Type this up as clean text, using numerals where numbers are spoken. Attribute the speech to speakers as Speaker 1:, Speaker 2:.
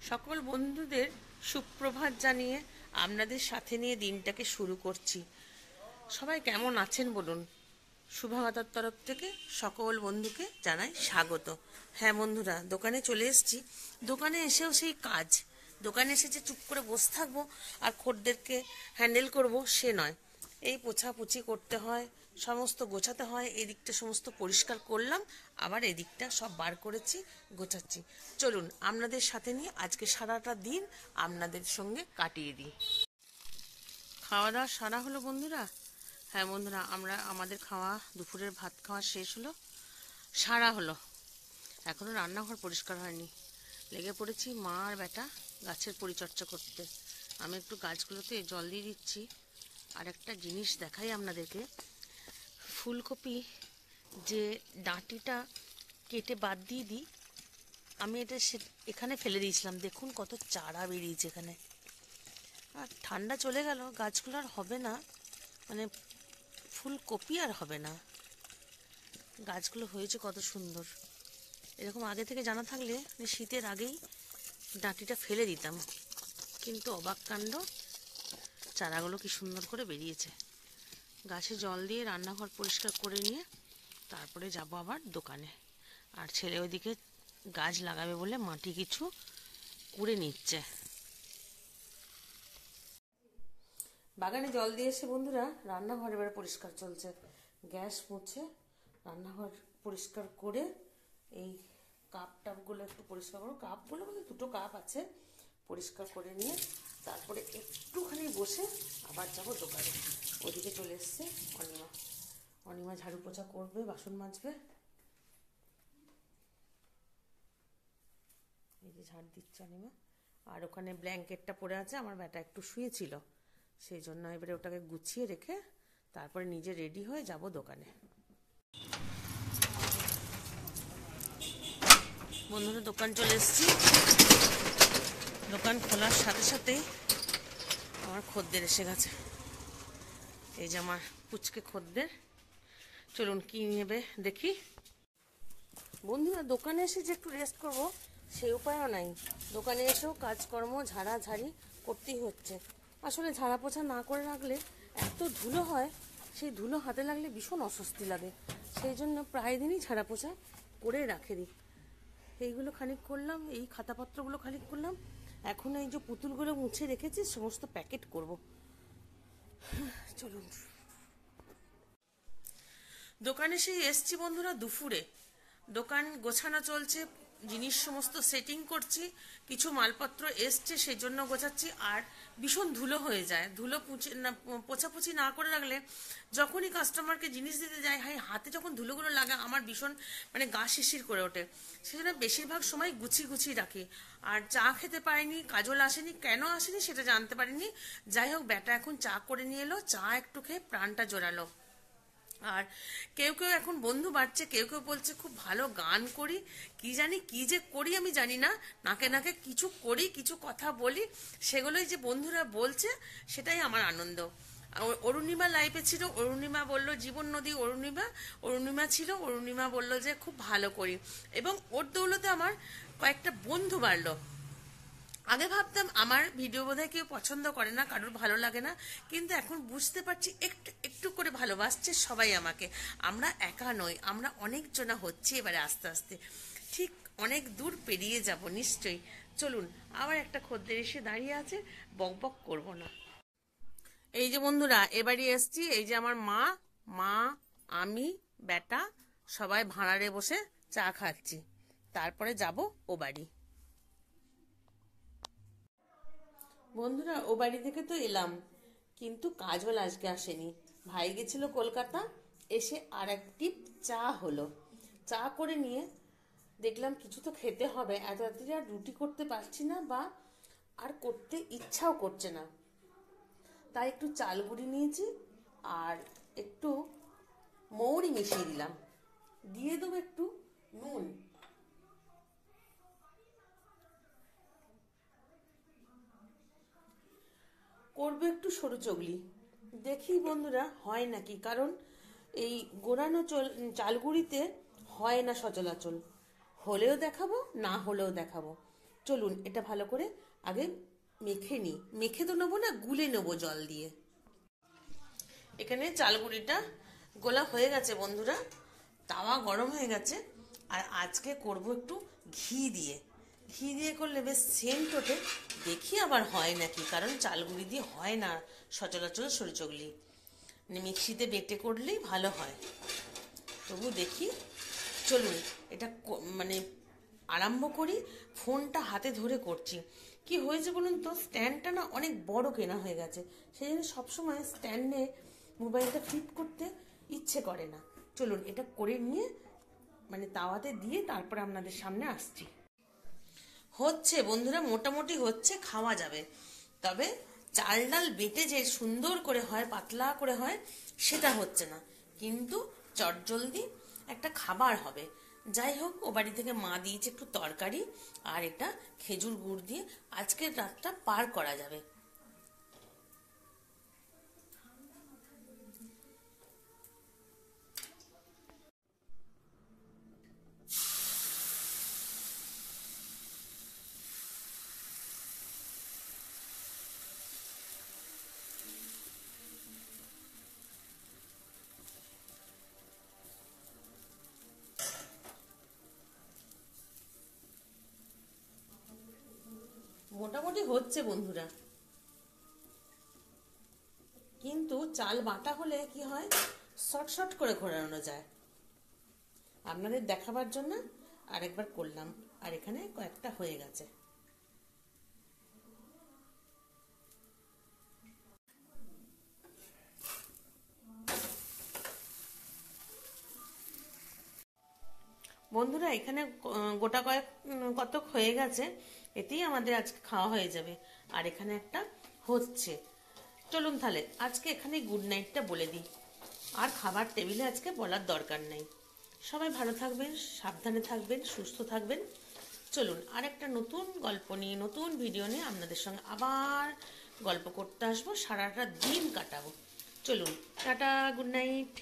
Speaker 1: সকল বন্ধুদের সুপ্রভাত জানিয়ে আপনাদের সাথে নিয়ে দিনটাকে শুরু করছি। সবাই কেমন আছেন বলুন। শুভমাতার তরফ থেকে সকল বন্ধুকে জানাই স্বাগত। হ্যাঁ বন্ধুরা, দোকানে চলে এসেছি। দোকানে এসেও সেই কাজ, দোকানে এসে যে চুপ করে বসে থাকবো আর খদ্দেরকে হ্যান্ডেল করব সে নয়। এই পোছাপুছি করতে হয়, সমস্ত গোছাতে হয়। এদিকটা সমস্ত পরিষ্কার করলাম, আবার এদিকটা সব বার করেছি, গোছাচ্ছি। চলুন আপনাদের সাথে নিয়ে আজকে সারাটা দিন আপনাদের সঙ্গে কাটিয়ে দিই। খাওয়া দাওয়া সারা হলো বন্ধুরা। হ্যাঁ বন্ধুরা, আমাদের খাওয়া, দুপুরের ভাত খাওয়া শেষ হলো, সারা হলো। এখনো রান্নাঘর পরিষ্কার হয়নি। লেগে পড়েছি মা আর বেটা গাছের পরিচর্যা করতে। আমি একটু গাছগুলোতে জল দিয়ে দিচ্ছি। আর একটা জিনিস দেখাই আপনাদেরকে, ফুলকপি যে ডাঁটিটা কেটে বাদ দিয়ে দিই, আমি এটা এখানে ফেলে দিয়েছিলাম। দেখুন কত চারা বেরিয়েছে এখানে। আর ঠান্ডা চলে গেল, গাছগুলো আর হবে না, মানে ফুলকপি আর হবে না। গাছগুলো হয়েছে কত সুন্দর। এরকম আগে থেকে জানা থাকলে শীতের আগেই ডাঁটিটা ফেলে দিতাম, কিন্তু অবাক কাণ্ড, চারাগুলো কি সুন্দর করে বেরিয়েছে। গাছে জল দিয়ে রান্নাঘর পরিষ্কার করে নিয়ে তারপরে যাব আবার দোকানে। আর ছেলে ওইদিকে গাছ লাগাবে বলে মাটি কিছু কুড়ে নিচ্ছে। বাগানে জল দিয়ে এসে বন্ধুরা রান্নাঘর এবারে পরিষ্কার চলছে। গ্যাস মুছে রান্নাঘর পরিষ্কার করে এই কাপ টাপগুলো একটু পরিষ্কার করো। কাপগুলো মানে দুটো কাপ আছে, পরিষ্কার করে নিয়ে তারপরে একটুখানি বসে আবার যাব দোকানে। ওদিকে চলে এসছে অনিমা। অনিমা ঝাড়ু পোছা করবে, বাসন মাজবে। এই যে ঝাড় দিচ্ছে অনিমা। আর ওখানে ব্ল্যাঙ্কেটটা পড়ে আছে, আমার ব্যাটা একটু শুয়েছিল, সেই জন্য এবারে ওটাকে গুছিয়ে রেখে তারপরে নিজে রেডি হয়ে যাব দোকানে। বন্ধুরা দোকান চলে এসেছি। দোকান খোলার সাথে সাথেই আমার খদ্দের এসে গেছে। এই যে আমার পুচকে খদ্দের। চলুন কি নেবে দেখি। বন্ধুরা দোকানে এসে যে একটু রেস্ট করব সেই উপায়ও নাই। দোকানে এসেও কাজকর্ম ঝাড়াঝাড়ি করতেই হচ্ছে। আসলে ঝাড়া পোছা না করে রাখলে এত ধুলো হয়, সেই ধুলো হাতে লাগলে ভীষণ অস্বস্তি লাগে। সেই জন্য প্রায় দিনই ঝাড়া পোছা করে রাখে দিই। এইগুলো খানিক করলাম, এই খাতাপত্রগুলো খানিক করলাম। এখন এই যে পুতুলগুলো মুছে রেখেছি সমস্ত প্যাকেট করব। চলুন। দোকানে সেই এসছি বন্ধুরা দুপুরে। দোকান গোছানো চলছে, জিনিস সমস্ত সেটিং করছি। কিছু মালপত্র এসছে সেই জন্য গোছাচ্ছি। আর ভীষণ ধুলো হয়ে যায়। ধুলো পোছাপুছি না করে রাখলে যখনই কাস্টমারকে জিনিস দিতে যায়, হাতে যখন ধুলোগুলো লাগে আমার ভীষণ মানে গা শিরশির করে ওঠে। সেজন্য বেশিরভাগ সময় গুছিয়ে গুছিয়ে রাখি। আর চা খেতে পারিনি, কাজল আসেনি, কেন আসেনি সেটা জানতে পারিনি। যাই হোক, ব্যাটা এখন চা করে নিয়ে এলো, চা একটু খেয়ে প্রাণটা জোরালো। আর কেউ কেউ এখন বন্ধু বাড়ছে, কেউ কেউ বলছে খুব ভালো গান করি। কি জানি কি যে করি আমি জানি না, নাকে নাকে কিছু করি, কিছু কথা বলি, সেগুলোই যে বন্ধুরা বলছে সেটাই আমার আনন্দ। অরুণিমা লাইভে ছিল, অরুণিমা বলল, জীবন নদী অরুণিমা ছিল, অরুণিমা বলল যে খুব ভালো করি, এবং ওর দৌলতে আমার কয়েকটা বন্ধু বাড়লো। আগে ভাবতাম আমার ভিডিও বোধহয় কেউ পছন্দ করে না, কারোর ভালো লাগে না, কিন্তু এখন বুঝতে পারছি একটু একটু করে ভালোবাসছে সবাই আমাকে। আমরা একা নই, আমরা অনেকজনা হচ্ছি এবারে আস্তে আস্তে। ঠিক অনেক দূর পেরিয়ে যাব নিশ্চয়ই। চলুন, আবার একটা খদ্দের এসে দাঁড়িয়ে আছে, বক বক করবো না। এই যে বন্ধুরা এবারে এসছি। এই যে আমার মা, মা, আমি, বেটা সবাই ভাঁড়ারে বসে চা খাচ্ছি। তারপরে যাব ও বাড়ি। বন্ধুরা ও বাড়ি থেকে তো এলাম, কিন্তু কাজল আজকে আসেনি। ভাই গেছিল কলকাতা, এসে আর একটি চা হলো। চা করে নিয়ে দেখলাম কিছু তো খেতে হবে, এত রাত্রিরে আর রুটি করতে পারছি না, বা আর করতে ইচ্ছাও করছে না। তাই একটু চাল গুঁড়ি নিয়েছি আর একটু মৌরি মিশিয়ে দিলাম, দিয়ে দেবো একটু নুন। করবো একটু সরু চগলি, দেখি বন্ধুরা হয় নাকি। কারণ এই গোড়ানো চালগুড়িতে হয় না সচলাচল। হলেও দেখাবো, না হলেও দেখাবো। চলুন এটা ভালো করে আগে মেখে নিই। মেখে তো নেবো না, গুলে নেবো জল দিয়ে। এখানে চালগুড়িটা গোলা হয়ে গেছে বন্ধুরা, তাওয়া গরম হয়ে গেছে। আর আজকে করব একটু ঘি দিয়ে। ঘি দিয়ে করলে বেশ সেন্ট ওঠে, দেখি আবার হয় নাকি, কারণ চালগুড়ি দিয়ে হয় না সচরাচর সরিচগলি, মিক্সিতে বেটে করলেই ভালো হয়। তবু দেখি, চলুন এটা মানে আরম্ভ করি। ফোনটা হাতে ধরে করছি। কি হয়েছে বলুন তো, স্ট্যান্ডটা না অনেক বড় কেনা হয়ে গেছে, সেই জন্য সবসময় স্ট্যান্ডে মোবাইলটা ফিট করতে ইচ্ছে করে না। চলুন এটা করে নিয়ে মানে তাওয়াতে দিয়ে তারপরে আপনাদের সামনে আসছি। হচ্ছে বন্ধুরা, মোটামুটি হচ্ছে, খাওয়া যাবে। তবে চাল ডাল বেটে যে সুন্দর করে হয়, পাতলা করে হয়, সেটা হচ্ছে না, কিন্তু চটজলদি একটা খাবার হবে। যাই হোক, ও বাড়ি থেকে মা দিয়েছে একটু তরকারি, আর এটা খেজুর গুড় দিয়ে আজকের রাতটা পার করা যাবে। মোটামুটি হচ্ছে বন্ধুরা, কিন্তু চাল বাটা হলে কি হয়, শর্ট শর্ট করে ঘোরানো যায়। আপনাদের দেখাবার জন্য আরেকবার করলাম, আর এখানে কয়েকটা হয়ে গেছে। বন্ধুরা এখানে গোটা কতক হয়ে গেছে, এতেই আমাদের আজকে খাওয়া হয়ে যাবে। আর এখানে একটা হচ্ছে। চলুন তাহলে আজকে এখানে গুড নাইটটা বলে দিই, আর খাবার টেবিলে আজকে বলার দরকার নেই। সবাই ভালো থাকবেন, সাবধানে থাকবেন, সুস্থ থাকবেন। চলুন আর একটা নতুন গল্প নিয়ে, নতুন ভিডিও নিয়ে আপনাদের সঙ্গে আবার গল্প করতে আসবো, সারাটা দিন কাটাবো। চলুন টাটা, গুড নাইট।